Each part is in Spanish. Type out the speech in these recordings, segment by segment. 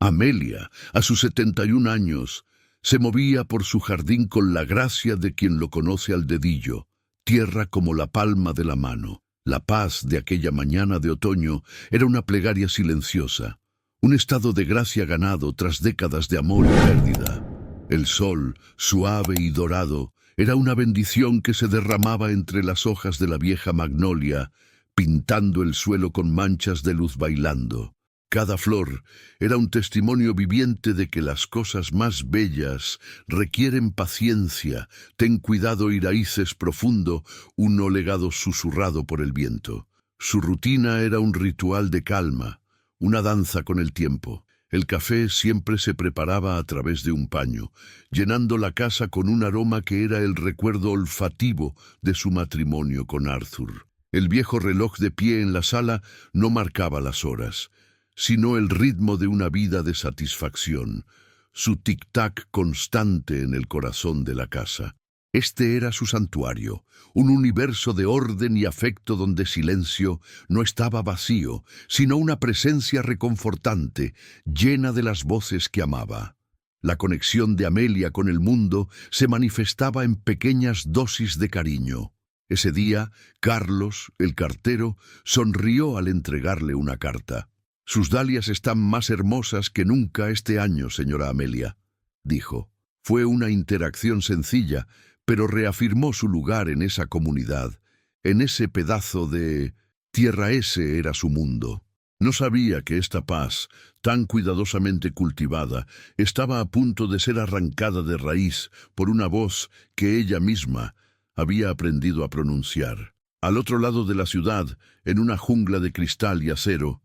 Amelia, a sus 71 años, se movía por su jardín con la gracia de quien lo conoce al dedillo, tierra como la palma de la mano. La paz de aquella mañana de otoño era una plegaria silenciosa, un estado de gracia ganado tras décadas de amor y pérdida. El sol, suave y dorado, era una bendición que se derramaba entre las hojas de la vieja magnolia, pintando el suelo con manchas de luz bailando. Cada flor era un testimonio viviente de que las cosas más bellas requieren paciencia, ten cuidado y raíces profundo, un legado susurrado por el viento. Su rutina era un ritual de calma, una danza con el tiempo. El café siempre se preparaba a través de un paño, llenando la casa con un aroma que era el recuerdo olfativo de su matrimonio con Arthur. El viejo reloj de pie en la sala no marcaba las horas, sino el ritmo de una vida de satisfacción, su tic-tac constante en el corazón de la casa. Este era su santuario, un universo de orden y afecto donde silencio no estaba vacío, sino una presencia reconfortante, llena de las voces que amaba. La conexión de Amelia con el mundo se manifestaba en pequeñas dosis de cariño. Ese día, Carlos, el cartero, sonrió al entregarle una carta. «Sus dalias están más hermosas que nunca este año, señora Amelia», dijo. Fue una interacción sencilla, pero reafirmó su lugar en esa comunidad. En ese pedazo de tierra ese era su mundo. No sabía que esta paz, tan cuidadosamente cultivada, estaba a punto de ser arrancada de raíz por una voz que ella misma había aprendido a pronunciar. Al otro lado de la ciudad, en una jungla de cristal y acero,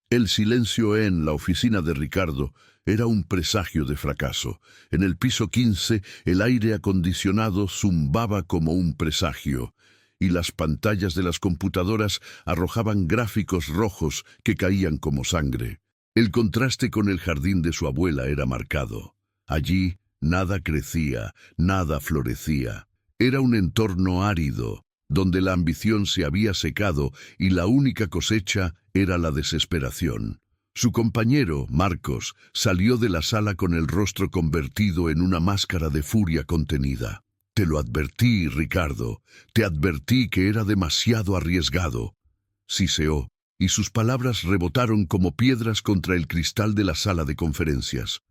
el silencio en la oficina de Ricardo era un presagio de fracaso. En el piso 15, el aire acondicionado zumbaba como un presagio, y las pantallas de las computadoras arrojaban gráficos rojos que caían como sangre. El contraste con el jardín de su abuela era marcado. Allí nada crecía, nada florecía. Era un entorno árido, donde la ambición se había secado y la única cosecha era la desesperación. Su compañero, Marcos, salió de la sala con el rostro convertido en una máscara de furia contenida. «Te lo advertí, Ricardo, te advertí que era demasiado arriesgado», siseó, y sus palabras rebotaron como piedras contra el cristal de la sala de conferencias.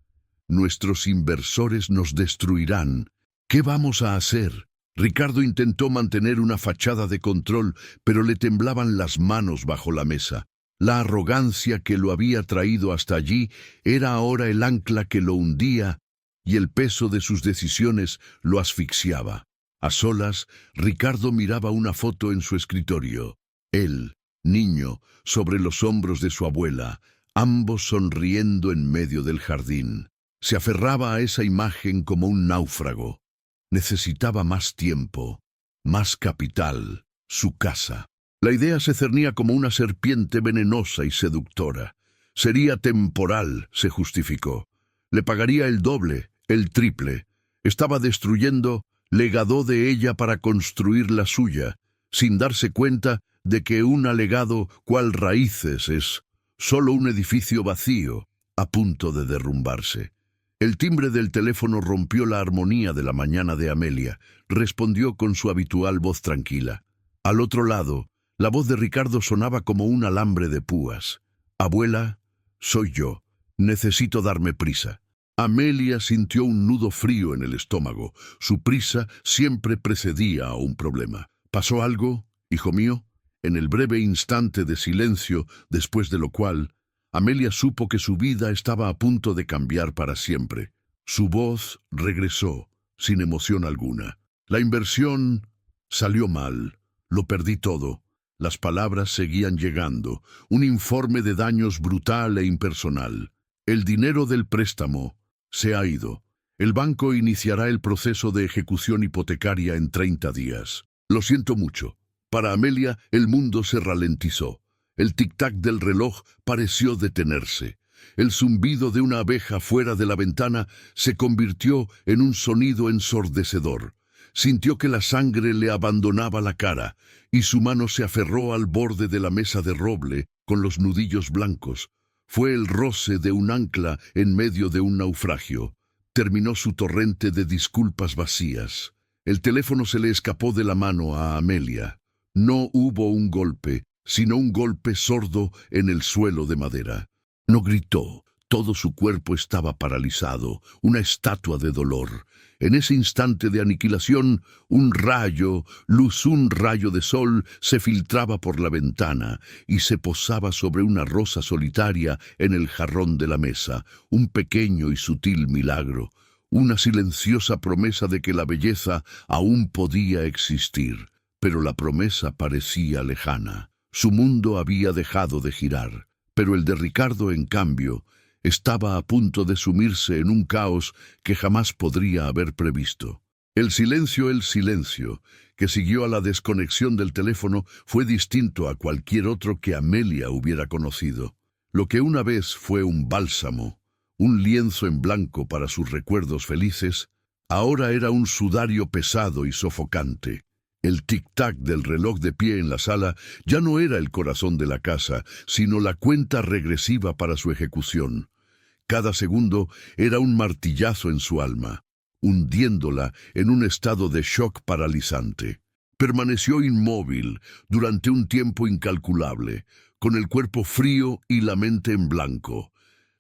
«Nuestros inversores nos destruirán. ¿Qué vamos a hacer?» Ricardo intentó mantener una fachada de control, pero le temblaban las manos bajo la mesa. La arrogancia que lo había traído hasta allí era ahora el ancla que lo hundía, y el peso de sus decisiones lo asfixiaba. A solas, Ricardo miraba una foto en su escritorio. Él, niño, sobre los hombros de su abuela, ambos sonriendo en medio del jardín. Se aferraba a esa imagen como un náufrago. Necesitaba más tiempo, más capital, su casa. La idea se cernía como una serpiente venenosa y seductora. Sería temporal, se justificó. Le pagaría el doble, el triple. Estaba destruyendo legado de ella para construir la suya, sin darse cuenta de que un legado cual raíces es solo un edificio vacío, a punto de derrumbarse. El timbre del teléfono rompió la armonía de la mañana de Amelia. Respondió con su habitual voz tranquila. Al otro lado, la voz de Ricardo sonaba como un alambre de púas. «Abuela, soy yo. Necesito darme prisa». Amelia sintió un nudo frío en el estómago. Su prisa siempre precedía a un problema. «¿Pasó algo, hijo mío?» En el breve instante de silencio, después de lo cual, Amelia supo que su vida estaba a punto de cambiar para siempre. Su voz regresó, sin emoción alguna. «La inversión salió mal. Lo perdí todo». Las palabras seguían llegando. Un informe de daños brutal e impersonal. «El dinero del préstamo se ha ido. El banco iniciará el proceso de ejecución hipotecaria en 30 días. Lo siento mucho». Para Amelia, el mundo se ralentizó. El tic-tac del reloj pareció detenerse. El zumbido de una abeja fuera de la ventana se convirtió en un sonido ensordecedor. Sintió que la sangre le abandonaba la cara, y su mano se aferró al borde de la mesa de roble con los nudillos blancos. Fue el roce de un ancla en medio de un naufragio. Terminó su torrente de disculpas vacías. El teléfono se le escapó de la mano a Amelia. No hubo un golpe, sino un golpe sordo en el suelo de madera. No gritó. Todo su cuerpo estaba paralizado, una estatua de dolor. En ese instante de aniquilación, un rayo de sol, se filtraba por la ventana y se posaba sobre una rosa solitaria en el jarrón de la mesa, un pequeño y sutil milagro, una silenciosa promesa de que la belleza aún podía existir. Pero la promesa parecía lejana. Su mundo había dejado de girar, pero el de Ricardo, en cambio, estaba a punto de sumirse en un caos que jamás podría haber previsto. El silencio, que siguió a la desconexión del teléfono, fue distinto a cualquier otro que Amelia hubiera conocido. Lo que una vez fue un bálsamo, un lienzo en blanco para sus recuerdos felices, ahora era un sudario pesado y sofocante. El tic-tac del reloj de pie en la sala ya no era el corazón de la casa, sino la cuenta regresiva para su ejecución. Cada segundo era un martillazo en su alma, hundiéndola en un estado de shock paralizante. Permaneció inmóvil durante un tiempo incalculable, con el cuerpo frío y la mente en blanco.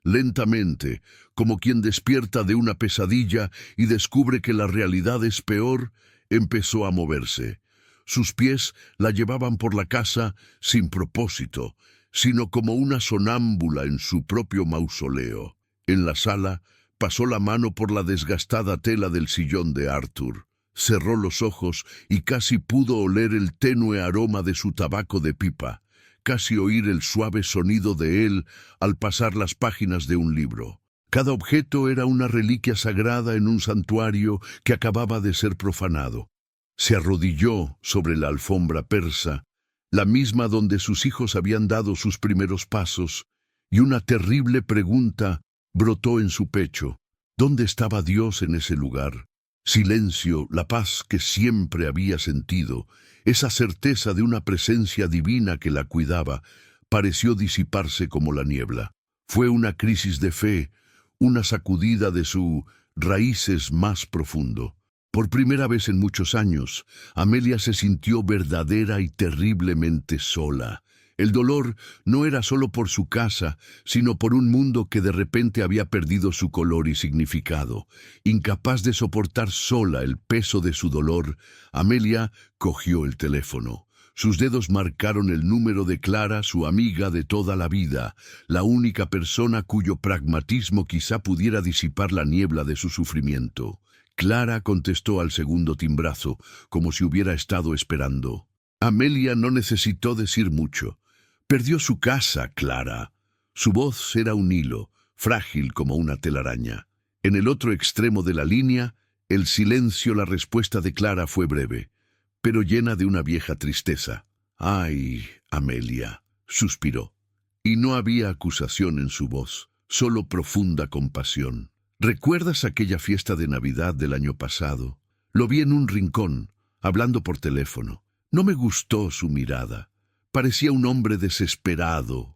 Lentamente, como quien despierta de una pesadilla y descubre que la realidad es peor, empezó a moverse. Sus pies la llevaban por la casa sin propósito, sino como una sonámbula en su propio mausoleo. En la sala, pasó la mano por la desgastada tela del sillón de Arthur. Cerró los ojos y casi pudo oler el tenue aroma de su tabaco de pipa, casi oír el suave sonido de él al pasar las páginas de un libro. Cada objeto era una reliquia sagrada en un santuario que acababa de ser profanado. Se arrodilló sobre la alfombra persa, la misma donde sus hijos habían dado sus primeros pasos, y una terrible pregunta brotó en su pecho. ¿Dónde estaba Dios en ese lugar? Silencio, la paz que siempre había sentido, esa certeza de una presencia divina que la cuidaba, pareció disiparse como la niebla. Fue una crisis de fe, una sacudida de sus raíces más profundo. Por primera vez en muchos años, Amelia se sintió verdadera y terriblemente sola. El dolor no era solo por su casa, sino por un mundo que de repente había perdido su color y significado. Incapaz de soportar sola el peso de su dolor, Amelia cogió el teléfono. Sus dedos marcaron el número de Clara, su amiga de toda la vida, la única persona cuyo pragmatismo quizá pudiera disipar la niebla de su sufrimiento. Clara contestó al segundo timbrazo, como si hubiera estado esperando. Amelia no necesitó decir mucho. Perdió su casa, Clara. Su voz era un hilo, frágil como una telaraña. En el otro extremo de la línea, el silencio, la respuesta de Clara fue breve, pero llena de una vieja tristeza. «Ay, Amelia», suspiró. Y no había acusación en su voz, solo profunda compasión. «¿Recuerdas aquella fiesta de Navidad del año pasado? Lo vi en un rincón, hablando por teléfono. No me gustó su mirada. Parecía un hombre desesperado.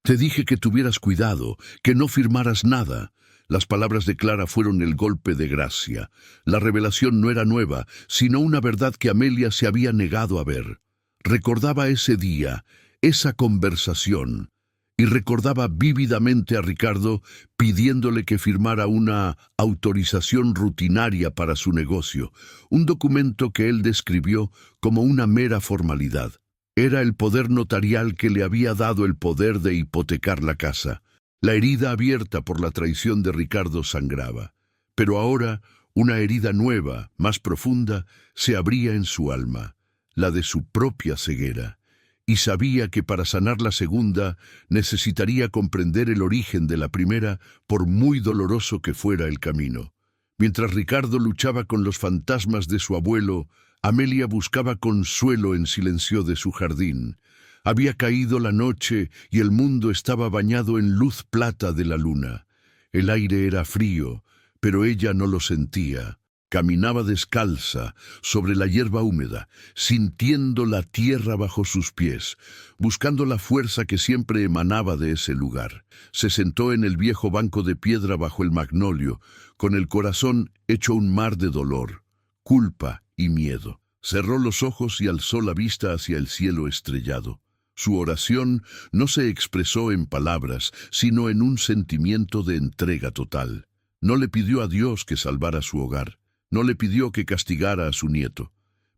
Te dije que tuvieras cuidado, que no firmaras nada». Las palabras de Clara fueron el golpe de gracia. La revelación no era nueva, sino una verdad que Amelia se había negado a ver. Recordaba ese día, esa conversación, y recordaba vívidamente a Ricardo pidiéndole que firmara una autorización rutinaria para su negocio, un documento que él describió como una mera formalidad. Era el poder notarial que le había dado el poder de hipotecar la casa. La herida abierta por la traición de Ricardo sangraba, pero ahora una herida nueva, más profunda, se abría en su alma, la de su propia ceguera, y sabía que para sanar la segunda necesitaría comprender el origen de la primera, por muy doloroso que fuera el camino. Mientras Ricardo luchaba con los fantasmas de su abuelo, Amelia buscaba consuelo en silencio de su jardín. Había caído la noche y el mundo estaba bañado en luz plata de la luna. El aire era frío, pero ella no lo sentía. Caminaba descalza sobre la hierba húmeda, sintiendo la tierra bajo sus pies, buscando la fuerza que siempre emanaba de ese lugar. Se sentó en el viejo banco de piedra bajo el magnolio, con el corazón hecho un mar de dolor, culpa y miedo. Cerró los ojos y alzó la vista hacia el cielo estrellado. Su oración no se expresó en palabras, sino en un sentimiento de entrega total. No le pidió a Dios que salvara su hogar. No le pidió que castigara a su nieto.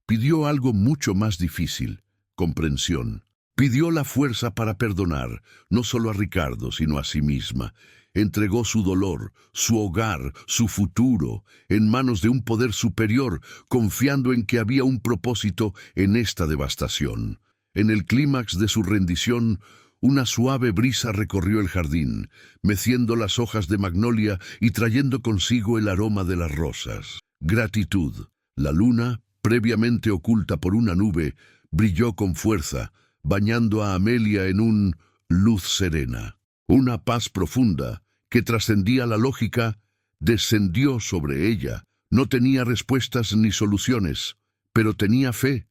Pidió algo mucho más difícil: comprensión. Pidió la fuerza para perdonar, no solo a Ricardo, sino a sí misma. Entregó su dolor, su hogar, su futuro, en manos de un poder superior, confiando en que había un propósito en esta devastación. En el clímax de su rendición, una suave brisa recorrió el jardín, meciendo las hojas de magnolia y trayendo consigo el aroma de las rosas. Gratitud. La luna, previamente oculta por una nube, brilló con fuerza, bañando a Amelia en un luz serena. Una paz profunda, que trascendía la lógica, descendió sobre ella. No tenía respuestas ni soluciones, pero tenía fe.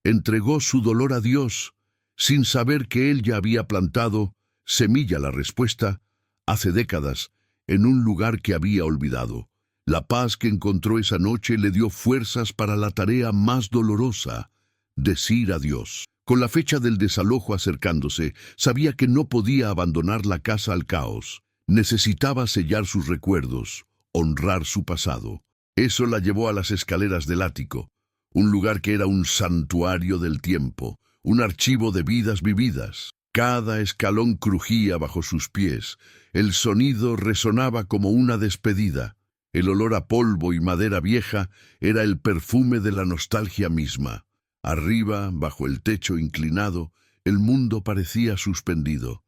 Entregó su dolor a Dios, sin saber que Él ya había plantado semilla la respuesta, hace décadas, en un lugar que había olvidado. La paz que encontró esa noche le dio fuerzas para la tarea más dolorosa: decir adiós. Con la fecha del desalojo acercándose, sabía que no podía abandonar la casa al caos. Necesitaba sellar sus recuerdos, honrar su pasado. Eso la llevó a las escaleras del ático, un lugar que era un santuario del tiempo, un archivo de vidas vividas. Cada escalón crujía bajo sus pies, el sonido resonaba como una despedida. El olor a polvo y madera vieja era el perfume de la nostalgia misma. Arriba, bajo el techo inclinado, el mundo parecía suspendido.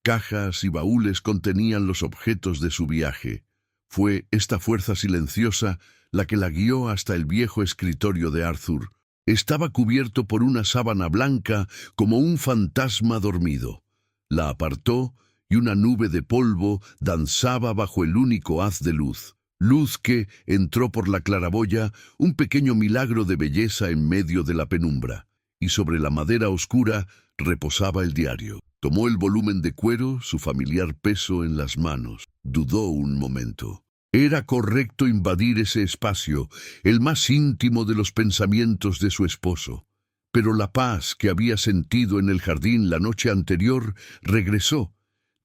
Cajas y baúles contenían los objetos de su viaje. Fue esta fuerza silenciosa la que la guió hasta el viejo escritorio de Arthur. Estaba cubierto por una sábana blanca como un fantasma dormido. La apartó y una nube de polvo danzaba bajo el único haz de luz. Luz que entró por la claraboya, un pequeño milagro de belleza en medio de la penumbra. Y sobre la madera oscura reposaba el diario. Tomó el volumen de cuero, su familiar peso en las manos. Dudó un momento. Era correcto invadir ese espacio, el más íntimo de los pensamientos de su esposo. Pero la paz que había sentido en el jardín la noche anterior regresó,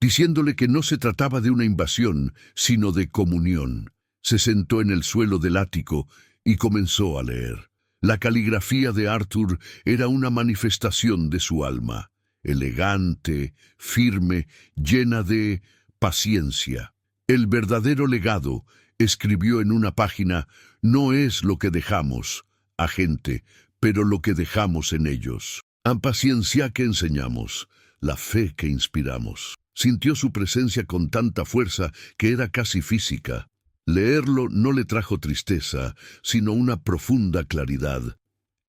diciéndole que no se trataba de una invasión, sino de comunión. Se sentó en el suelo del ático y comenzó a leer. La caligrafía de Arthur era una manifestación de su alma, elegante, firme, llena de paciencia. El verdadero legado, escribió en una página, no es lo que dejamos a gente, pero lo que dejamos en ellos. La paciencia que enseñamos, la fe que inspiramos. Sintió su presencia con tanta fuerza que era casi física. Leerlo no le trajo tristeza, sino una profunda claridad.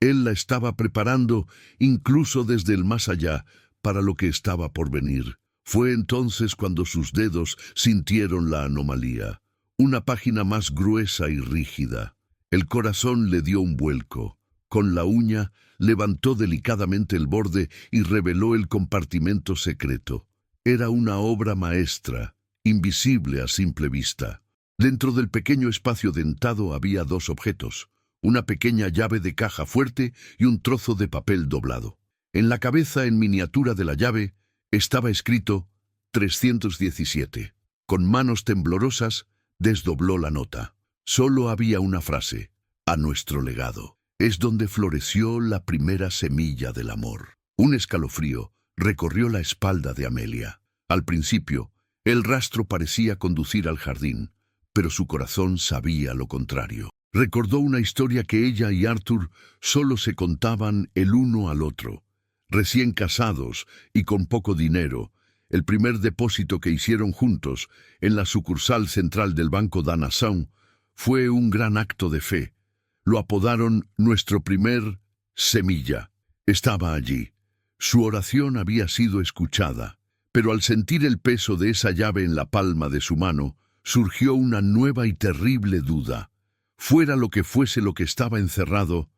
Él la estaba preparando, incluso desde el más allá, para lo que estaba por venir. Fue entonces cuando sus dedos sintieron la anomalía. Una página más gruesa y rígida. El corazón le dio un vuelco. Con la uña, levantó delicadamente el borde y reveló el compartimento secreto. Era una obra maestra, invisible a simple vista. Dentro del pequeño espacio dentado había dos objetos, una pequeña llave de caja fuerte y un trozo de papel doblado. En la cabeza en miniatura de la llave estaba escrito 317. Con manos temblorosas desdobló la nota. Solo había una frase: a nuestro legado. Es donde floreció la primera semilla del amor. Un escalofrío recorrió la espalda de Amelia. Al principio, el rastro parecía conducir al jardín, pero su corazón sabía lo contrario. Recordó una historia que ella y Arthur solo se contaban el uno al otro. Recién casados y con poco dinero, el primer depósito que hicieron juntos en la sucursal central del Banco de Nassau fue un gran acto de fe. Lo apodaron nuestro primer semilla. Estaba allí. Su oración había sido escuchada, pero al sentir el peso de esa llave en la palma de su mano, surgió una nueva y terrible duda. Fuera lo que fuese lo que estaba encerrado,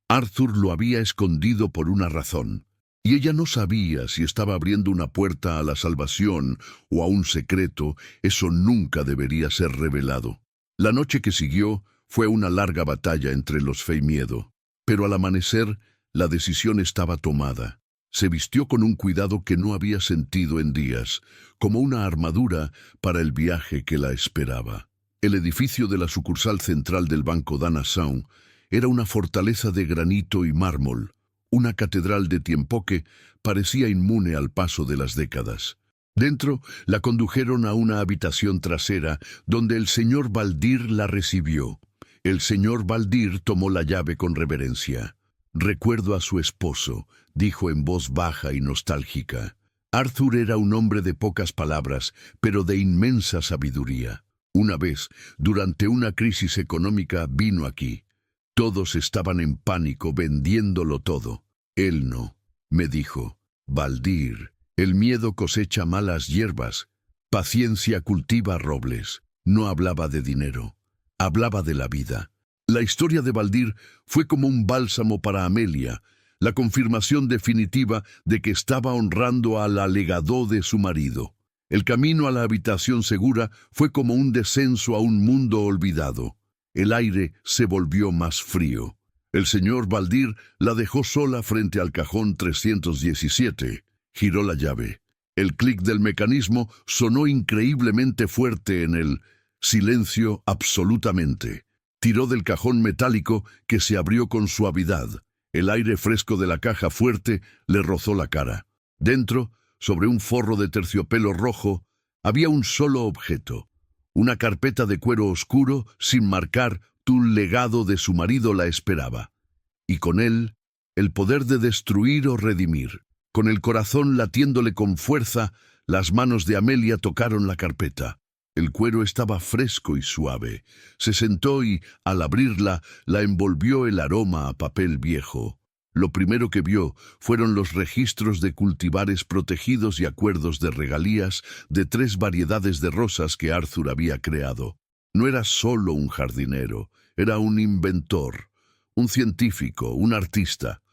Arthur lo había escondido por una razón, y ella no sabía si estaba abriendo una puerta a la salvación o a un secreto. Eso nunca debería ser revelado. La noche que siguió fue una larga batalla entre los fe y miedo, pero al amanecer la decisión estaba tomada. Se vistió con un cuidado que no había sentido en días, como una armadura para el viaje que la esperaba. El edificio de la sucursal central del Banco Dana Sound era una fortaleza de granito y mármol, una catedral de tiempo que parecía inmune al paso de las décadas. Dentro la condujeron a una habitación trasera donde el señor Valdir la recibió. El señor Valdir tomó la llave con reverencia. «Recuerdo a su esposo», dijo en voz baja y nostálgica. Arthur era un hombre de pocas palabras, pero de inmensa sabiduría. Una vez, durante una crisis económica, vino aquí. Todos estaban en pánico, vendiéndolo todo. Él no. Me dijo: «Valdir, el miedo cosecha malas hierbas. Paciencia cultiva robles». No hablaba de dinero. Hablaba de la vida. La historia de Valdir fue como un bálsamo para Amelia, la confirmación definitiva de que estaba honrando al alegado de su marido. El camino a la habitación segura fue como un descenso a un mundo olvidado. El aire se volvió más frío. El señor Valdir la dejó sola frente al cajón 317. Giró la llave. El clic del mecanismo sonó increíblemente fuerte en el silencio absolutamente. Tiró del cajón metálico que se abrió con suavidad. El aire fresco de la caja fuerte le rozó la cara. Dentro, sobre un forro de terciopelo rojo, había un solo objeto. Una carpeta de cuero oscuro sin marcar. Un legado de su marido la esperaba. Y con él, el poder de destruir o redimir. Con el corazón latiéndole con fuerza, las manos de Amelia tocaron la carpeta. El cuero estaba fresco y suave. Se sentó y, al abrirla, la envolvió el aroma a papel viejo. Lo primero que vio fueron los registros de cultivares protegidos y acuerdos de regalías de 3 variedades de rosas que Arthur había creado. No era solo un jardinero, era un inventor, un científico, un artista,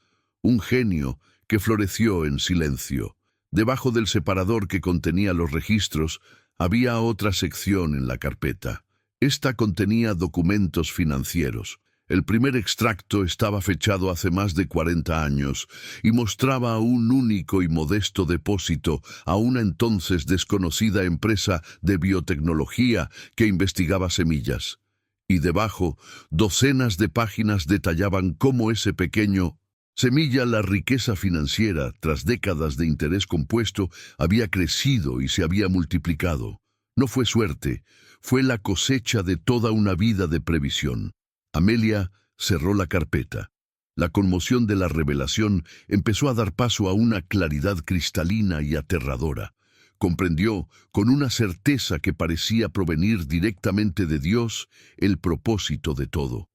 un genio que floreció en silencio. Debajo del separador que contenía los registros, había otra sección en la carpeta. Esta contenía documentos financieros. El primer extracto estaba fechado hace más de 40 años y mostraba un único y modesto depósito a una entonces desconocida empresa de biotecnología que investigaba semillas. Y debajo, docenas de páginas detallaban cómo ese pequeño semilla, la riqueza financiera, tras décadas de interés compuesto, había crecido y se había multiplicado. No fue suerte, fue la cosecha de toda una vida de previsión. Amelia cerró la carpeta. La conmoción de la revelación empezó a dar paso a una claridad cristalina y aterradora. Comprendió, con una certeza que parecía provenir directamente de Dios, el propósito de todo.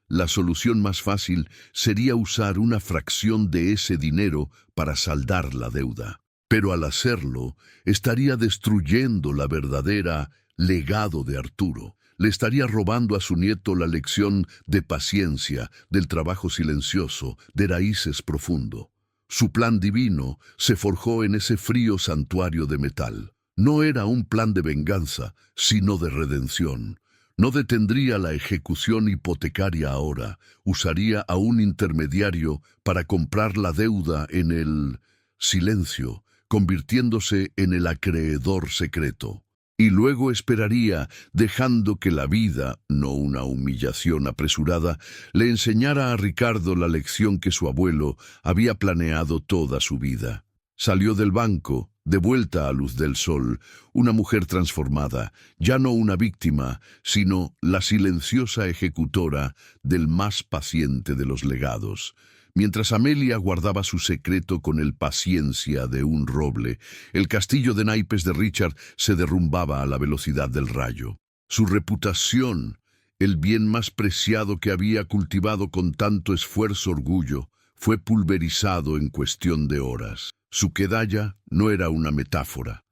La solución más fácil sería usar una fracción de ese dinero para saldar la deuda. Pero al hacerlo, estaría destruyendo la verdadera legado de Arturo. Le estaría robando a su nieto la lección de paciencia, del trabajo silencioso, de raíces profundo. Su plan divino se forjó en ese frío santuario de metal. No era un plan de venganza, sino de redención. No detendría la ejecución hipotecaria ahora, usaría a un intermediario para comprar la deuda en el silencio, convirtiéndose en el acreedor secreto. Y luego esperaría, dejando que la vida, no una humillación apresurada, le enseñara a Ricardo la lección que su abuelo había planeado toda su vida. Salió del banco, de vuelta a luz del sol, una mujer transformada, ya no una víctima, sino la silenciosa ejecutora del más paciente de los legados. Mientras Amelia guardaba su secreto con el paciencia de un roble, el castillo de naipes de Richard se derrumbaba a la velocidad del rayo. Su reputación, el bien más preciado que había cultivado con tanto esfuerzo orgullo, fue pulverizado en cuestión de horas. Su quedalla no era una metáfora,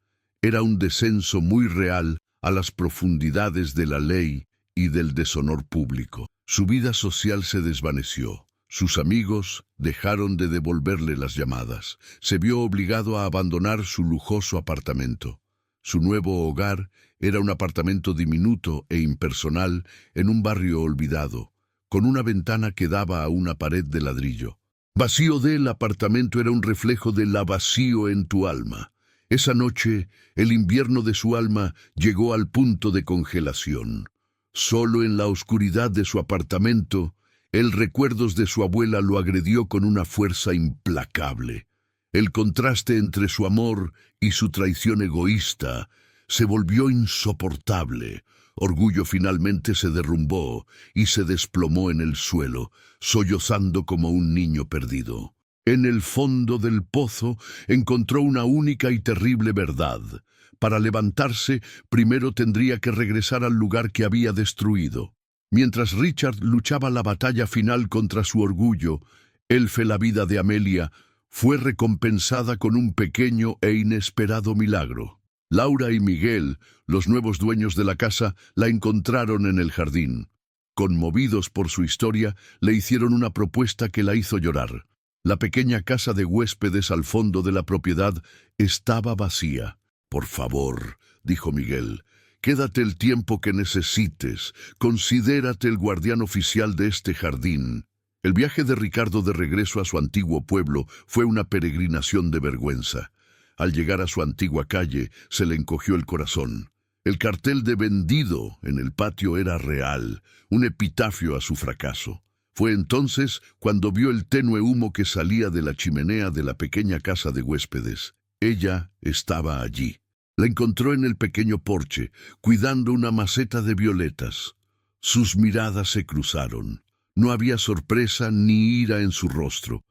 era un descenso muy real a las profundidades de la ley y del deshonor público. Su vida social se desvaneció. Sus amigos dejaron de devolverle las llamadas. Se vio obligado a abandonar su lujoso apartamento. Su nuevo hogar era un apartamento diminuto e impersonal en un barrio olvidado, con una ventana que daba a una pared de ladrillo. Vacío del apartamento era un reflejo del vacío en tu alma. Esa noche, el invierno de su alma llegó al punto de congelación. Solo en la oscuridad de su apartamento, el recuerdo de su abuela lo agredió con una fuerza implacable. El contraste entre su amor y su traición egoísta se volvió insoportable. Orgullo finalmente se derrumbó y se desplomó en el suelo, sollozando como un niño perdido. En el fondo del pozo encontró una única y terrible verdad. Para levantarse, primero tendría que regresar al lugar que había destruido. Mientras Richard luchaba la batalla final contra su orgullo, la vida de Amelia fue recompensada con un pequeño e inesperado milagro. Laura y Miguel, los nuevos dueños de la casa, la encontraron en el jardín. Conmovidos por su historia, le hicieron una propuesta que la hizo llorar. La pequeña casa de huéspedes al fondo de la propiedad estaba vacía. «Por favor», dijo Miguel, «quédate el tiempo que necesites. Considérate el guardián oficial de este jardín». El viaje de Ricardo de regreso a su antiguo pueblo fue una peregrinación de vergüenza. Al llegar a su antigua calle, se le encogió el corazón. El cartel de vendido en el patio era real, un epitafio a su fracaso. Fue entonces cuando vio el tenue humo que salía de la chimenea de la pequeña casa de huéspedes. Ella estaba allí. La encontró en el pequeño porche, cuidando una maceta de violetas. Sus miradas se cruzaron. No había sorpresa ni ira en su rostro.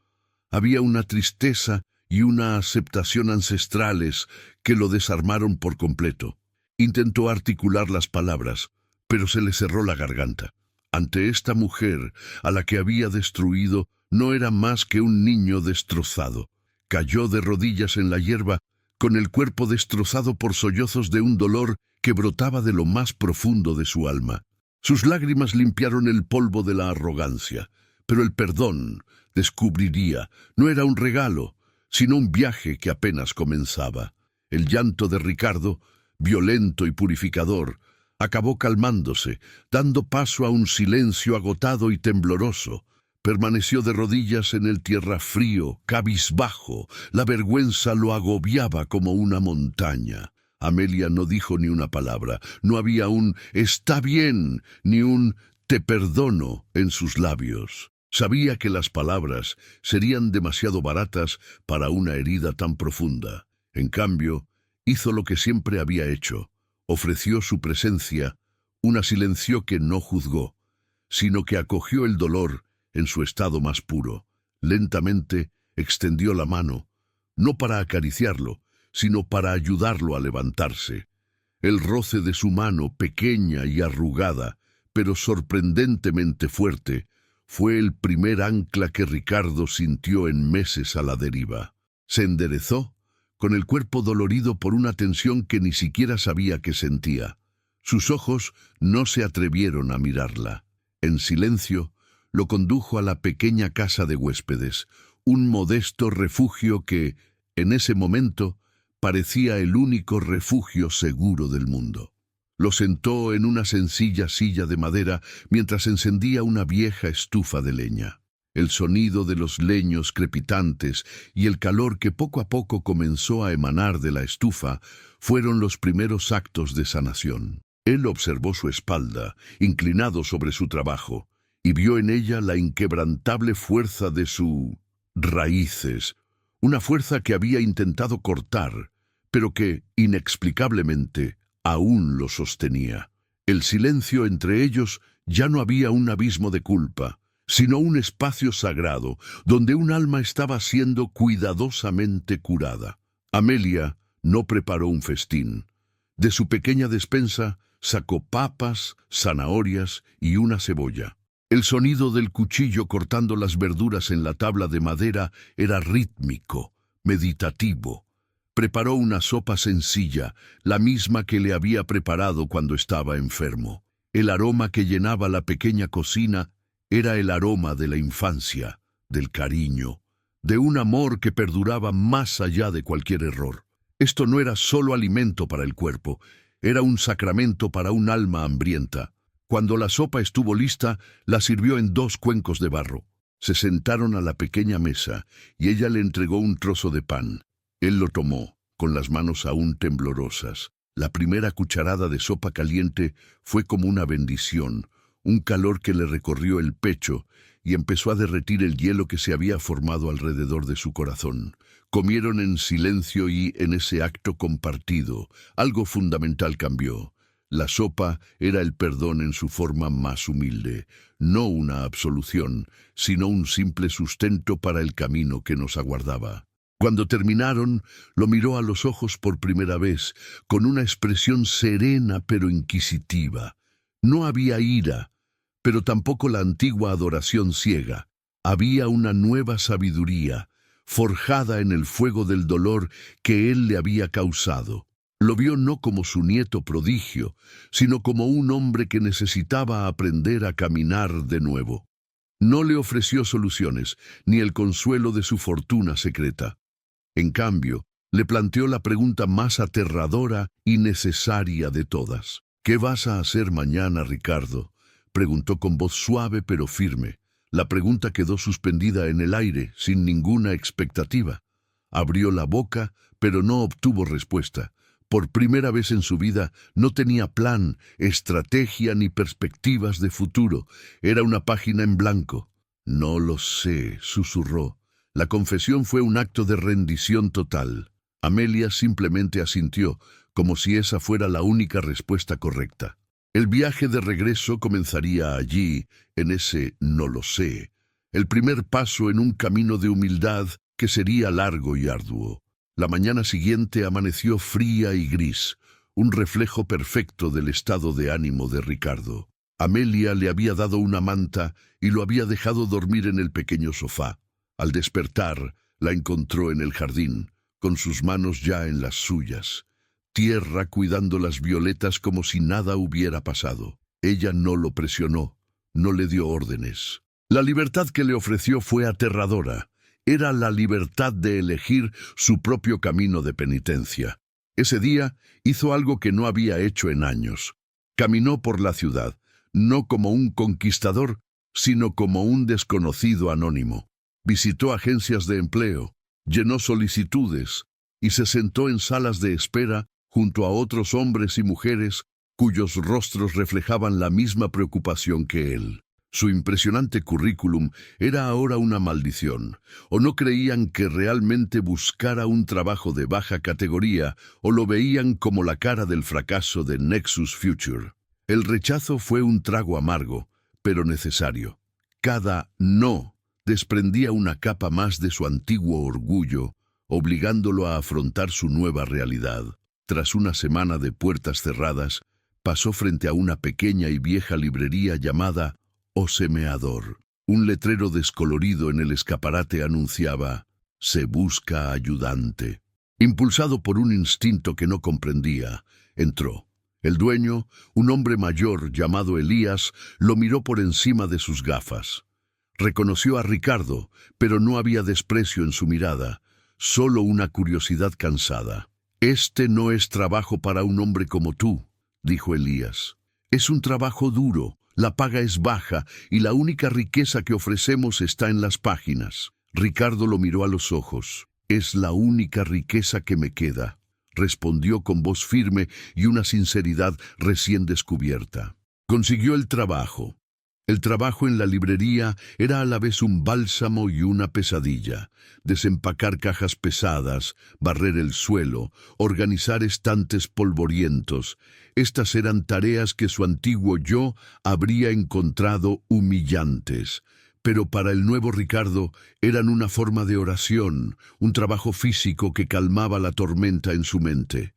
Había una tristeza y una aceptación ancestrales que lo desarmaron por completo. Intentó articular las palabras, pero se le cerró la garganta. Ante esta mujer, a la que había destruido, no era más que un niño destrozado. Cayó de rodillas en la hierba, con el cuerpo destrozado por sollozos de un dolor que brotaba de lo más profundo de su alma. Sus lágrimas limpiaron el polvo de la arrogancia, pero el perdón, descubriría, no era un regalo, sino un viaje que apenas comenzaba. El llanto de Ricardo, violento y purificador, acabó calmándose, dando paso a un silencio agotado y tembloroso. Permaneció de rodillas en el tierrafrío, cabizbajo. La vergüenza lo agobiaba como una montaña. Amelia no dijo ni una palabra. No había un «está bien» ni un «te perdono» en sus labios. Sabía que las palabras serían demasiado baratas para una herida tan profunda. En cambio, hizo lo que siempre había hecho. Ofreció su presencia, una silencio que no juzgó, sino que acogió el dolor en su estado más puro. Lentamente extendió la mano, no para acariciarlo, sino para ayudarlo a levantarse. El roce de su mano, pequeña y arrugada, pero sorprendentemente fuerte, fue el primer ancla que Ricardo sintió en meses a la deriva. Se enderezó, con el cuerpo dolorido por una tensión que ni siquiera sabía que sentía. Sus ojos no se atrevieron a mirarla. En silencio, lo condujo a la pequeña casa de huéspedes, un modesto refugio que, en ese momento, parecía el único refugio seguro del mundo. Lo sentó en una sencilla silla de madera mientras encendía una vieja estufa de leña. El sonido de los leños crepitantes y el calor que poco a poco comenzó a emanar de la estufa fueron los primeros actos de sanación. Él observó su espalda, inclinado sobre su trabajo, y vio en ella la inquebrantable fuerza de sus raíces, una fuerza que había intentado cortar, pero que, inexplicablemente, aún lo sostenía. El silencio entre ellos ya no había un abismo de culpa, sino un espacio sagrado donde un alma estaba siendo cuidadosamente curada. Amelia no preparó un festín. De su pequeña despensa sacó papas, zanahorias y una cebolla. El sonido del cuchillo cortando las verduras en la tabla de madera era rítmico, meditativo. Preparó una sopa sencilla, la misma que le había preparado cuando estaba enfermo. El aroma que llenaba la pequeña cocina era el aroma de la infancia, del cariño, de un amor que perduraba más allá de cualquier error. Esto no era solo alimento para el cuerpo, era un sacramento para un alma hambrienta. Cuando la sopa estuvo lista, la sirvió en 2 cuencos de barro. Se sentaron a la pequeña mesa y ella le entregó un trozo de pan. Él lo tomó, con las manos aún temblorosas. La primera cucharada de sopa caliente fue como una bendición, un calor que le recorrió el pecho y empezó a derretir el hielo que se había formado alrededor de su corazón. Comieron en silencio y, en ese acto compartido, algo fundamental cambió. La sopa era el perdón en su forma más humilde, no una absolución, sino un simple sustento para el camino que nos aguardaba. Cuando terminaron, lo miró a los ojos por primera vez, con una expresión serena pero inquisitiva. No había ira, pero tampoco la antigua adoración ciega. Había una nueva sabiduría, forjada en el fuego del dolor que él le había causado. Lo vio no como su nieto prodigio, sino como un hombre que necesitaba aprender a caminar de nuevo. No le ofreció soluciones, ni el consuelo de su fortuna secreta. En cambio, le planteó la pregunta más aterradora y necesaria de todas. «¿Qué vas a hacer mañana, Ricardo?», preguntó con voz suave pero firme. La pregunta quedó suspendida en el aire, sin ninguna expectativa. Abrió la boca, pero no obtuvo respuesta. Por primera vez en su vida no tenía plan, estrategia ni perspectivas de futuro. Era una página en blanco. «No lo sé», susurró. La confesión fue un acto de rendición total. Amelia simplemente asintió, como si esa fuera la única respuesta correcta. El viaje de regreso comenzaría allí, en ese «no lo sé», el primer paso en un camino de humildad que sería largo y arduo. La mañana siguiente amaneció fría y gris, un reflejo perfecto del estado de ánimo de Ricardo. Amelia le había dado una manta y lo había dejado dormir en el pequeño sofá. Al despertar, la encontró en el jardín, con sus manos ya en las suyas. Tierra cuidando las violetas como si nada hubiera pasado. Ella no lo presionó, no le dio órdenes. La libertad que le ofreció fue aterradora. Era la libertad de elegir su propio camino de penitencia. Ese día hizo algo que no había hecho en años. Caminó por la ciudad, no como un conquistador, sino como un desconocido anónimo. Visitó agencias de empleo, llenó solicitudes y se sentó en salas de espera junto a otros hombres y mujeres cuyos rostros reflejaban la misma preocupación que él. Su impresionante currículum era ahora una maldición. O no creían que realmente buscara un trabajo de baja categoría, o lo veían como la cara del fracaso de Nexus Future. El rechazo fue un trago amargo, pero necesario. Cada no desprendía una capa más de su antiguo orgullo, obligándolo a afrontar su nueva realidad. Tras una semana de puertas cerradas, pasó frente a una pequeña y vieja librería llamada Osemeador. Un letrero descolorido en el escaparate anunciaba «Se busca ayudante». Impulsado por un instinto que no comprendía, entró. El dueño, un hombre mayor llamado Elías, lo miró por encima de sus gafas. Reconoció a Ricardo, pero no había desprecio en su mirada, solo una curiosidad cansada. «Este no es trabajo para un hombre como tú», dijo Elías. «Es un trabajo duro, la paga es baja y la única riqueza que ofrecemos está en las páginas». Ricardo lo miró a los ojos. «Es la única riqueza que me queda», respondió con voz firme y una sinceridad recién descubierta. Consiguió el trabajo. El trabajo en la librería era a la vez un bálsamo y una pesadilla. Desempacar cajas pesadas, barrer el suelo, organizar estantes polvorientos. Estas eran tareas que su antiguo yo habría encontrado humillantes. Pero para el nuevo Ricardo eran una forma de oración, un trabajo físico que calmaba la tormenta en su mente.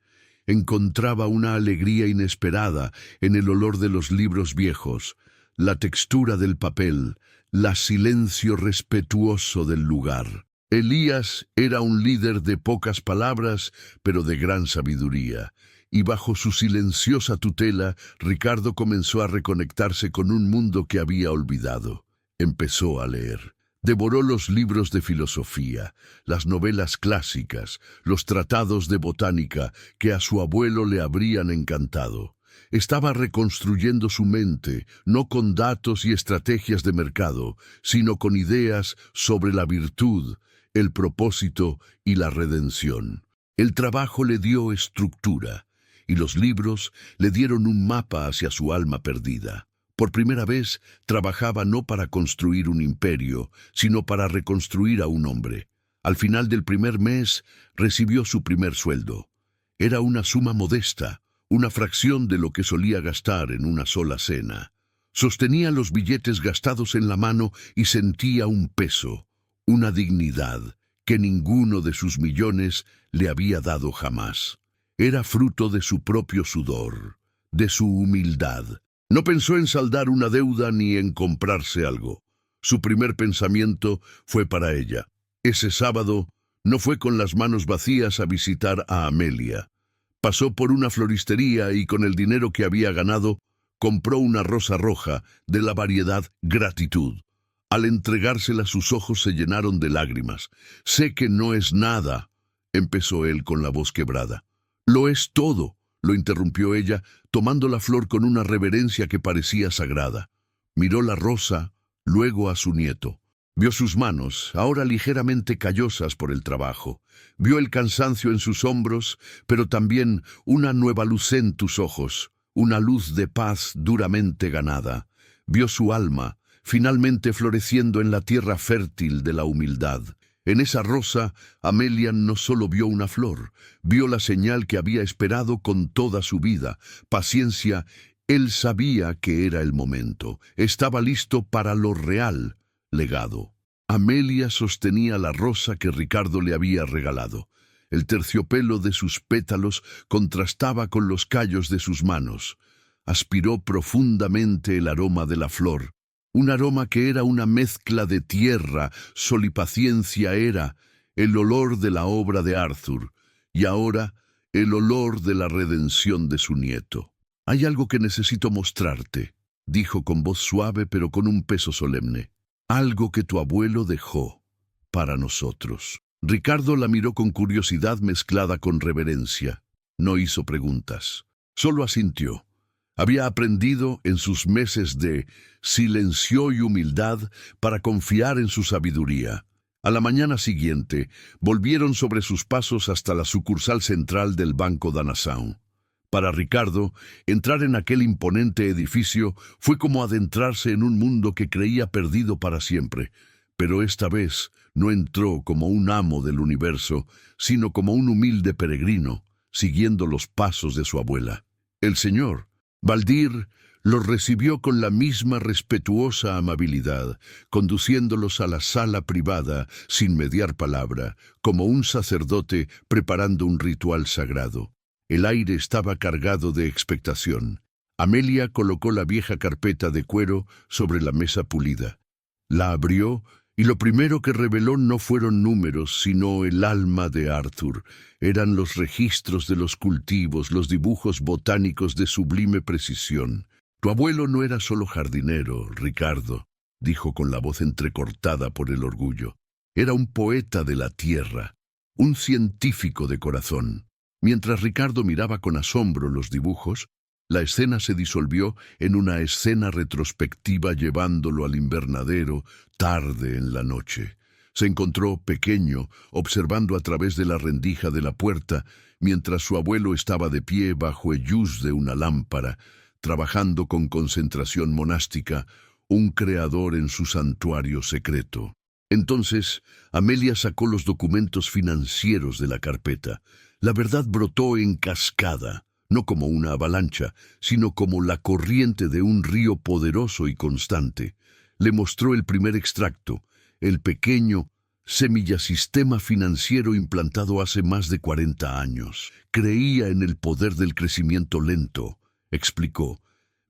Encontraba una alegría inesperada en el olor de los libros viejos, la textura del papel, el silencio respetuoso del lugar. Elías era un líder de pocas palabras, pero de gran sabiduría. y bajo su silenciosa tutela, Ricardo comenzó a reconectarse con un mundo que había olvidado. Empezó a leer. Devoró los libros de filosofía, las novelas clásicas, los tratados de botánica que a su abuelo le habrían encantado. Estaba reconstruyendo su mente, no con datos y estrategias de mercado, sino con ideas sobre la virtud, el propósito y la redención. El trabajo le dio estructura, y los libros le dieron un mapa hacia su alma perdida. Por primera vez, trabajaba no para construir un imperio, sino para reconstruir a un hombre. Al final del primer mes, recibió su primer sueldo. Era una suma modesta, una fracción de lo que solía gastar en una sola cena. Sostenía los billetes gastados en la mano y sentía un peso, una dignidad, que ninguno de sus millones le había dado jamás. Era fruto de su propio sudor, de su humildad. No pensó en saldar una deuda ni en comprarse algo. Su primer pensamiento fue para ella. Ese sábado no fue con las manos vacías a visitar a Amelia. Pasó por una floristería y con el dinero que había ganado, compró una rosa roja de la variedad Gratitud. Al entregársela sus ojos se llenaron de lágrimas. «Sé que no es nada», empezó él con la voz quebrada. «Lo es todo», lo interrumpió ella, tomando la flor con una reverencia que parecía sagrada. Miró la rosa, luego a su nieto. Vio sus manos, ahora ligeramente callosas por el trabajo. Vio el cansancio en sus hombros, pero también una nueva luz en tus ojos, una luz de paz duramente ganada. Vio su alma, finalmente floreciendo en la tierra fértil de la humildad. En esa rosa, Amelia no solo vio una flor, vio la señal que había esperado con toda su vida, paciencia. Él sabía que era el momento, estaba listo para lo real, legado. Amelia sostenía la rosa que Ricardo le había regalado. El terciopelo de sus pétalos contrastaba con los callos de sus manos. Aspiró profundamente el aroma de la flor. Un aroma que era una mezcla de tierra, sol y paciencia era el olor de la obra de Arthur, y ahora el olor de la redención de su nieto. «Hay algo que necesito mostrarte», dijo con voz suave pero con un peso solemne. «Algo que tu abuelo dejó para nosotros». Ricardo la miró con curiosidad mezclada con reverencia. No hizo preguntas, solo asintió. Había aprendido en sus meses de silencio y humildad para confiar en su sabiduría. A la mañana siguiente, volvieron sobre sus pasos hasta la sucursal central del Banco de Nassau. Para Ricardo, entrar en aquel imponente edificio fue como adentrarse en un mundo que creía perdido para siempre. Pero esta vez no entró como un amo del universo, sino como un humilde peregrino, siguiendo los pasos de su abuela. El señor Valdir los recibió con la misma respetuosa amabilidad, conduciéndolos a la sala privada sin mediar palabra, como un sacerdote preparando un ritual sagrado. El aire estaba cargado de expectación. Amelia colocó la vieja carpeta de cuero sobre la mesa pulida. La abrió y lo primero que reveló no fueron números, sino el alma de Arthur. Eran los registros de los cultivos, los dibujos botánicos de sublime precisión. «Tu abuelo no era solo jardinero, Ricardo», dijo con la voz entrecortada por el orgullo. «Era un poeta de la tierra, un científico de corazón». Mientras Ricardo miraba con asombro los dibujos, la escena se disolvió en una escena retrospectiva llevándolo al invernadero tarde en la noche. Se encontró pequeño, observando a través de la rendija de la puerta, mientras su abuelo estaba de pie bajo el luz de una lámpara, trabajando con concentración monástica, un creador en su santuario secreto. Entonces, Amelia sacó los documentos financieros de la carpeta. La verdad brotó en cascada, no como una avalancha, sino como la corriente de un río poderoso y constante. Le mostró el primer extracto, el pequeño semillasistema financiero implantado hace más de 40 años. Creía en el poder del crecimiento lento, explicó.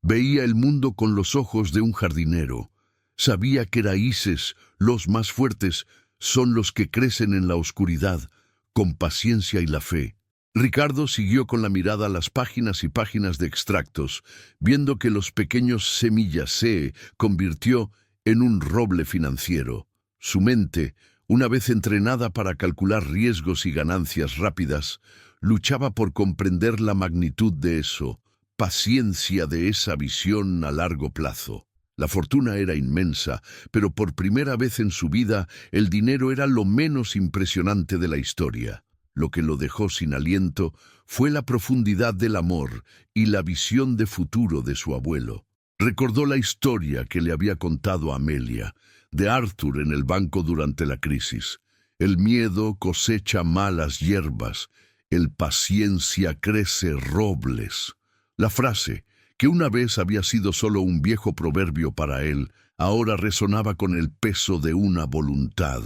Veía el mundo con los ojos de un jardinero. Sabía que raíces, los más fuertes, son los que crecen en la oscuridad, con paciencia y la fe. Ricardo siguió con la mirada las páginas y páginas de extractos, viendo que los pequeños semillas se convirtió en un roble financiero. Su mente, una vez entrenada para calcular riesgos y ganancias rápidas, luchaba por comprender la magnitud de eso, paciencia de esa visión a largo plazo. La fortuna era inmensa, pero por primera vez en su vida el dinero era lo menos impresionante de la historia. Lo que lo dejó sin aliento fue la profundidad del amor y la visión de futuro de su abuelo. Recordó la historia que le había contado Amelia, de Arthur en el banco durante la crisis. El miedo cosecha malas hierbas, el paciencia crece robles. La frase, que una vez había sido solo un viejo proverbio para él, ahora resonaba con el peso de una voluntad.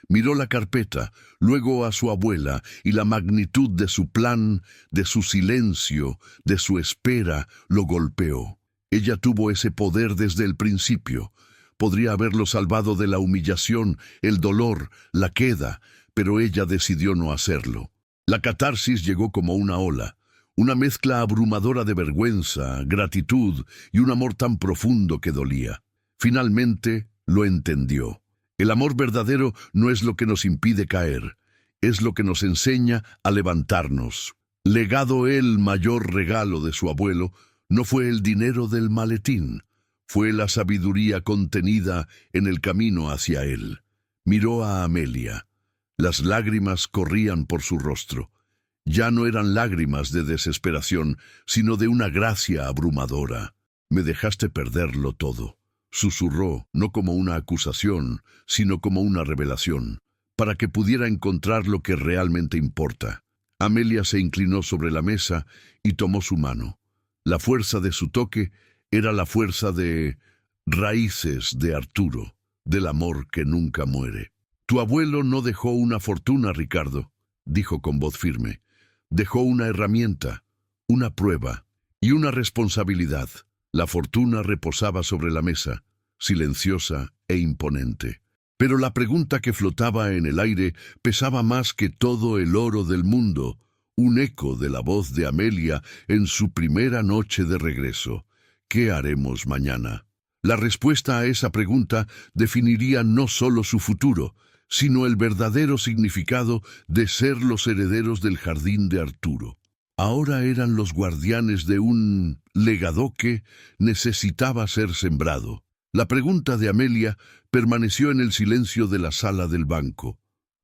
Miró la carpeta, luego a su abuela, y la magnitud de su plan, de su silencio, de su espera, lo golpeó. Ella tuvo ese poder desde el principio. Podría haberlo salvado de la humillación, el dolor, la queda, pero ella decidió no hacerlo. La catarsis llegó como una ola, una mezcla abrumadora de vergüenza, gratitud y un amor tan profundo que dolía. Finalmente lo entendió. El amor verdadero no es lo que nos impide caer, es lo que nos enseña a levantarnos. Legado el mayor regalo de su abuelo, no fue el dinero del maletín, fue la sabiduría contenida en el camino hacia él. Miró a Amelia. Las lágrimas corrían por su rostro. Ya no eran lágrimas de desesperación, sino de una gracia abrumadora. «Me dejaste perderlo todo», susurró, no como una acusación, sino como una revelación, para que pudiera encontrar lo que realmente importa. Amelia se inclinó sobre la mesa y tomó su mano. La fuerza de su toque era la fuerza de raíces de Arturo, del amor que nunca muere. «Tu abuelo no dejó una fortuna, Ricardo», dijo con voz firme. «Dejó una herramienta, una prueba y una responsabilidad». La fortuna reposaba sobre la mesa, silenciosa e imponente. Pero la pregunta que flotaba en el aire pesaba más que todo el oro del mundo, un eco de la voz de Amelia en su primera noche de regreso. «¿Qué haremos mañana?». La respuesta a esa pregunta definiría no solo su futuro, sino el verdadero significado de ser los herederos del jardín de Arturo. Ahora eran los guardianes de un legado que necesitaba ser sembrado. La pregunta de Amelia permaneció en el silencio de la sala del banco.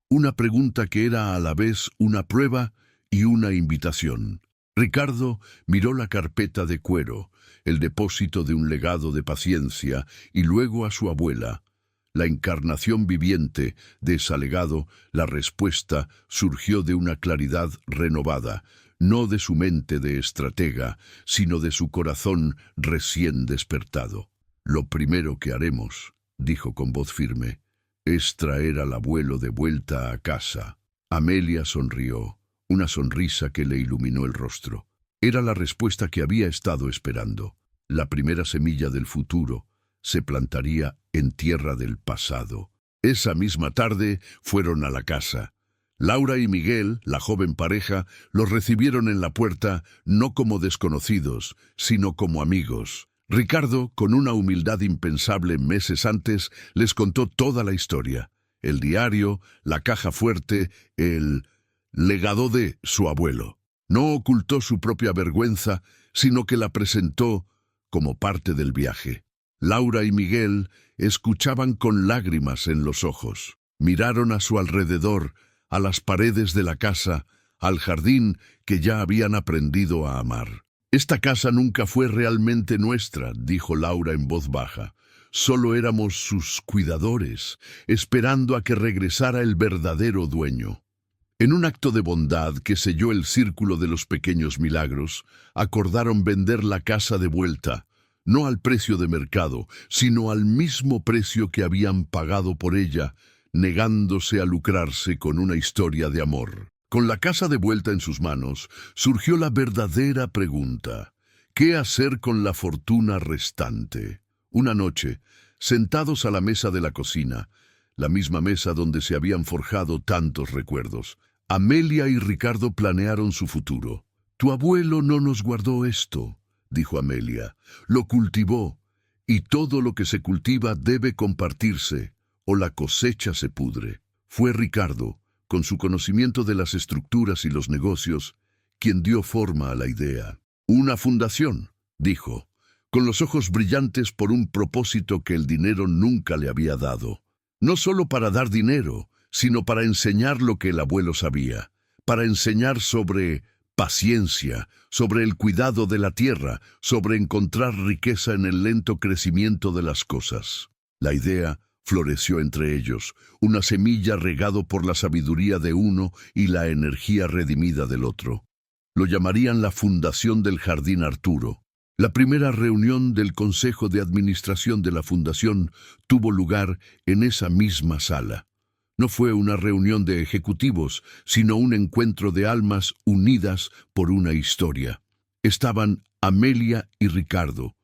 Una pregunta que era a la vez una prueba y una invitación. Ricardo miró la carpeta de cuero, el depósito de un legado de paciencia, y luego a su abuela. La encarnación viviente de ese legado, la respuesta surgió de una claridad renovada, no de su mente de estratega, sino de su corazón recién despertado. «Lo primero que haremos», dijo con voz firme, «es traer al abuelo de vuelta a casa». Amelia sonrió, una sonrisa que le iluminó el rostro. Era la respuesta que había estado esperando. La primera semilla del futuro se plantaría en tierra del pasado. Esa misma tarde fueron a la casa. Laura y Miguel, la joven pareja, los recibieron en la puerta no como desconocidos, sino como amigos. Ricardo, con una humildad impensable meses antes, les contó toda la historia. El diario, la caja fuerte, el legado de su abuelo. No ocultó su propia vergüenza, sino que la presentó como parte del viaje. Laura y Miguel escuchaban con lágrimas en los ojos. Miraron a su alrededor, a las paredes de la casa, al jardín que ya habían aprendido a amar. «Esta casa nunca fue realmente nuestra», dijo Laura en voz baja. «Solo éramos sus cuidadores, esperando a que regresara el verdadero dueño». En un acto de bondad que selló el círculo de los pequeños milagros, acordaron vender la casa de vuelta, no al precio de mercado, sino al mismo precio que habían pagado por ella, negándose a lucrarse con una historia de amor. Con la casa de vuelta en sus manos, surgió la verdadera pregunta: ¿qué hacer con la fortuna restante? Una noche, sentados a la mesa de la cocina, la misma mesa donde se habían forjado tantos recuerdos, Amelia y Ricardo planearon su futuro. «Tu abuelo no nos guardó esto», dijo Amelia. «Lo cultivó, y todo lo que se cultiva debe compartirse, o la cosecha se pudre». Fue Ricardo, con su conocimiento de las estructuras y los negocios, quien dio forma a la idea. «Una fundación», dijo, con los ojos brillantes por un propósito que el dinero nunca le había dado. No solo para dar dinero, sino para enseñar lo que el abuelo sabía, para enseñar sobre paciencia, sobre el cuidado de la tierra, sobre encontrar riqueza en el lento crecimiento de las cosas. La idea floreció entre ellos, una semilla regado por la sabiduría de uno y la energía redimida del otro. Lo llamarían la Fundación del Jardín Arturo. La primera reunión del Consejo de Administración de la Fundación tuvo lugar en esa misma sala. No fue una reunión de ejecutivos, sino un encuentro de almas unidas por una historia. Estaban Amelia y Ricardo,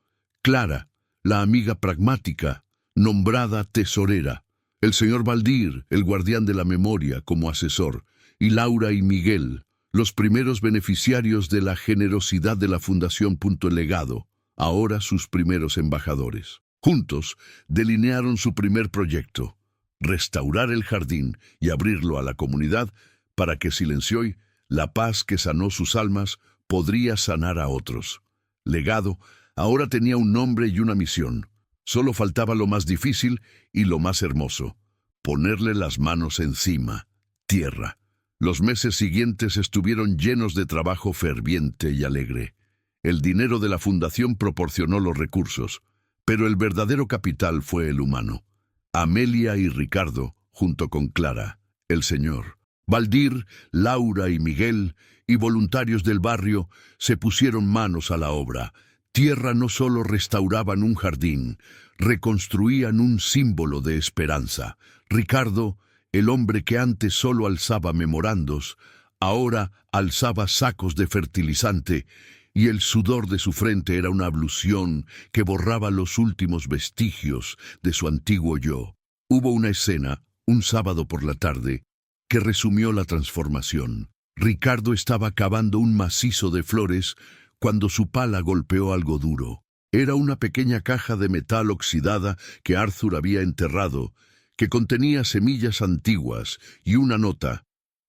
Clara, la amiga pragmática, nombrada tesorera, el señor Valdir, el guardián de la memoria, como asesor, y Laura y Miguel, los primeros beneficiarios de la generosidad de la Fundación Punto El Legado, ahora sus primeros embajadores. Juntos delinearon su primer proyecto: restaurar el jardín y abrirlo a la comunidad para que, silenció hoy, la paz que sanó sus almas podría sanar a otros. Legado ahora tenía un nombre y una misión. Solo faltaba lo más difícil y lo más hermoso: ponerle las manos encima, tierra. Los meses siguientes estuvieron llenos de trabajo ferviente y alegre. El dinero de la fundación proporcionó los recursos, pero el verdadero capital fue el humano. Amelia y Ricardo, junto con Clara, el señor Valdir, Laura y Miguel, y voluntarios del barrio, se pusieron manos a la obra. Tierra no solo restauraban un jardín, reconstruían un símbolo de esperanza. Ricardo, el hombre que antes solo alzaba memorandos, ahora alzaba sacos de fertilizante, y el sudor de su frente era una ablución que borraba los últimos vestigios de su antiguo yo. Hubo una escena, un sábado por la tarde, que resumió la transformación. Ricardo estaba cavando un macizo de flores cuando su pala golpeó algo duro. Era una pequeña caja de metal oxidada que Arthur había enterrado, que contenía semillas antiguas y una nota: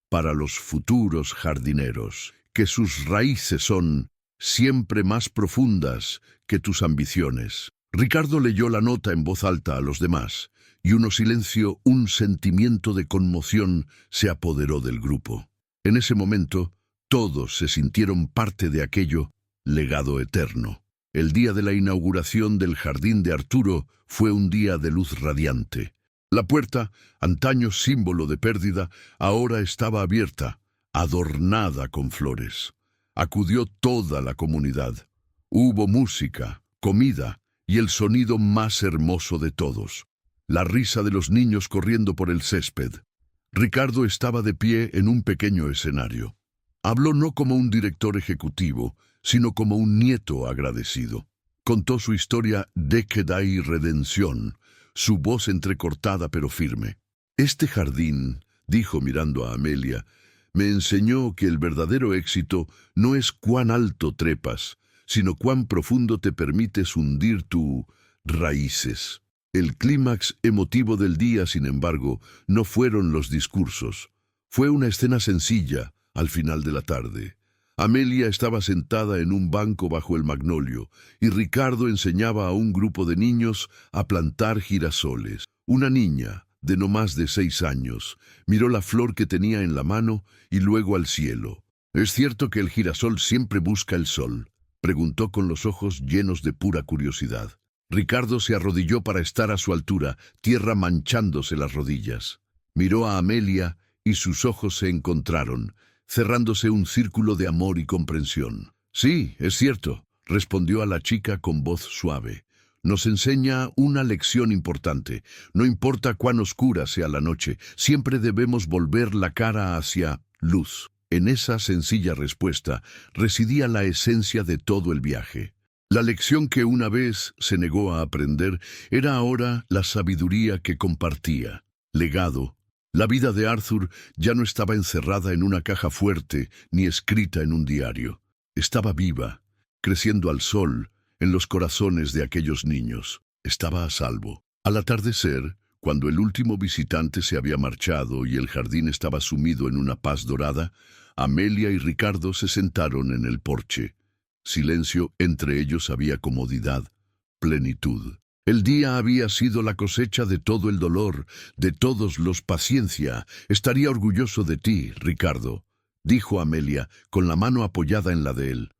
para los futuros jardineros, que sus raíces son siempre más profundas que tus ambiciones. Ricardo leyó la nota en voz alta a los demás, y un silencio, un sentimiento de conmoción se apoderó del grupo. En ese momento, todos se sintieron parte de aquello legado eterno. El día de la inauguración del Jardín de Arturo fue un día de luz radiante. La puerta, antaño símbolo de pérdida, ahora estaba abierta, adornada con flores. Acudió toda la comunidad. Hubo música, comida y el sonido más hermoso de todos: la risa de los niños corriendo por el césped. Ricardo estaba de pie en un pequeño escenario. Habló no como un director ejecutivo, sino como un nieto agradecido. Contó su historia década y redención, su voz entrecortada pero firme. «Este jardín», dijo mirando a Amelia, «me enseñó que el verdadero éxito no es cuán alto trepas, sino cuán profundo te permites hundir tus raíces». El clímax emotivo del día, sin embargo, no fueron los discursos. Fue una escena sencilla, al final de la tarde. Amelia estaba sentada en un banco bajo el magnolio, y Ricardo enseñaba a un grupo de niños a plantar girasoles. Una niña, de no más de 6 años, miró la flor que tenía en la mano y luego al cielo. «¿Es cierto que el girasol siempre busca el sol?», preguntó con los ojos llenos de pura curiosidad. Ricardo se arrodilló para estar a su altura, tierra manchándose las rodillas. Miró a Amelia y sus ojos se encontraron, cerrándose un círculo de amor y comprensión. «Sí, es cierto», respondió a la chica con voz suave. «Nos enseña una lección importante. No importa cuán oscura sea la noche, siempre debemos volver la cara hacia luz». En esa sencilla respuesta residía la esencia de todo el viaje. La lección que una vez se negó a aprender era ahora la sabiduría que compartía. Legado, La vida de Arthur ya no estaba encerrada en una caja fuerte ni escrita en un diario. Estaba viva, creciendo al sol en los corazones de aquellos niños. Estaba a salvo. Al atardecer, cuando el último visitante se había marchado y el jardín estaba sumido en una paz dorada, Amelia y Ricardo se sentaron en el porche. Silencio, entre ellos había comodidad, plenitud. El día había sido la cosecha de todo el dolor, de todos los paciencia. Estaría orgulloso de ti, Ricardo, dijo Amelia, con la mano apoyada en la de él.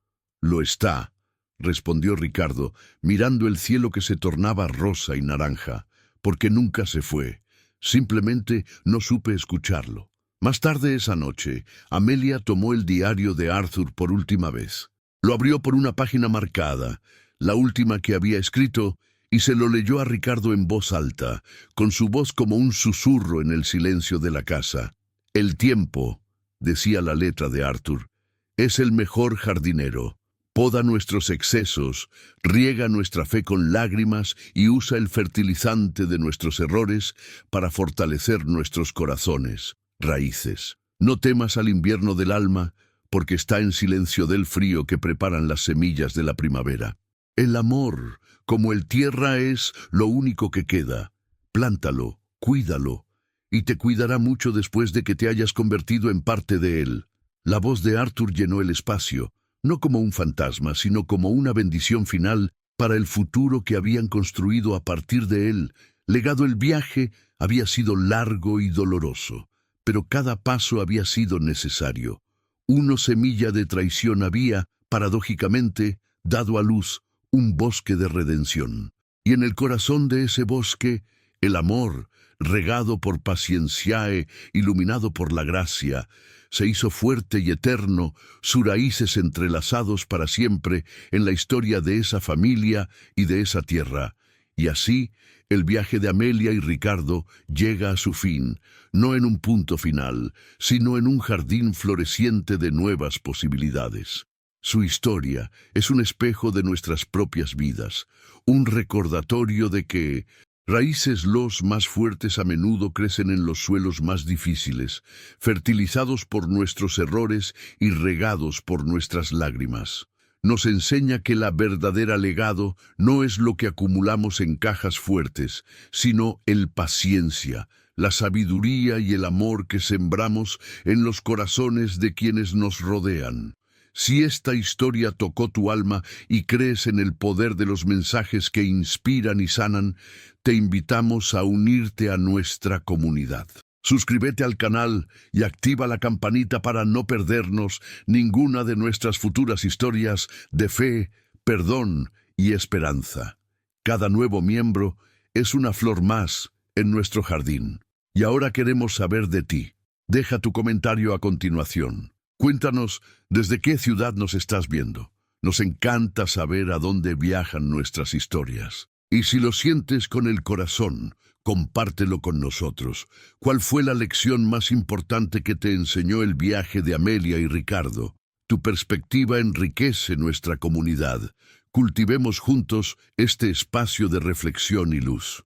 Lo está, respondió Ricardo, mirando el cielo que se tornaba rosa y naranja, porque nunca se fue. Simplemente no supe escucharlo. Más tarde esa noche, Amelia tomó el diario de Arthur por última vez. Lo abrió por una página marcada, la última que había escrito, y se lo leyó a Ricardo en voz alta, con su voz como un susurro en el silencio de la casa. El tiempo, decía la letra de Arthur, es el mejor jardinero. Poda nuestros excesos, riega nuestra fe con lágrimas y usa el fertilizante de nuestros errores para fortalecer nuestros corazones, raíces. No temas al invierno del alma, porque está en silencio del frío que preparan las semillas de la primavera. El amor, como el tierra, es lo único que queda. Plántalo, cuídalo, y te cuidará mucho después de que te hayas convertido en parte de él. La voz de Arthur llenó el espacio, no como un fantasma, sino como una bendición final para el futuro que habían construido a partir de él. Legado el viaje había sido largo y doloroso, pero cada paso había sido necesario. Una semilla de traición había, paradójicamente, dado a luz un bosque de redención. Y en el corazón de ese bosque, el amor, regado por Pacienciae, iluminado por la gracia, se hizo fuerte y eterno, sus raíces entrelazados para siempre en la historia de esa familia y de esa tierra. Y así, el viaje de Amelia y Ricardo llega a su fin, no en un punto final, sino en un jardín floreciente de nuevas posibilidades. Su historia es un espejo de nuestras propias vidas, un recordatorio de que raíces los más fuertes a menudo crecen en los suelos más difíciles, fertilizados por nuestros errores y regados por nuestras lágrimas. Nos enseña que la verdadera legado no es lo que acumulamos en cajas fuertes, sino el paciencia, la sabiduría y el amor que sembramos en los corazones de quienes nos rodean. Si esta historia tocó tu alma y crees en el poder de los mensajes que inspiran y sanan, te invitamos a unirte a nuestra comunidad. Suscríbete al canal y activa la campanita para no perdernos ninguna de nuestras futuras historias de fe, perdón y esperanza. Cada nuevo miembro es una flor más en nuestro jardín. Y ahora queremos saber de ti. Deja tu comentario a continuación. Cuéntanos desde qué ciudad nos estás viendo. Nos encanta saber a dónde viajan nuestras historias. Y si lo sientes con el corazón, compártelo con nosotros. ¿Cuál fue la lección más importante que te enseñó el viaje de Amelia y Ricardo? Tu perspectiva enriquece nuestra comunidad. Cultivemos juntos este espacio de reflexión y luz.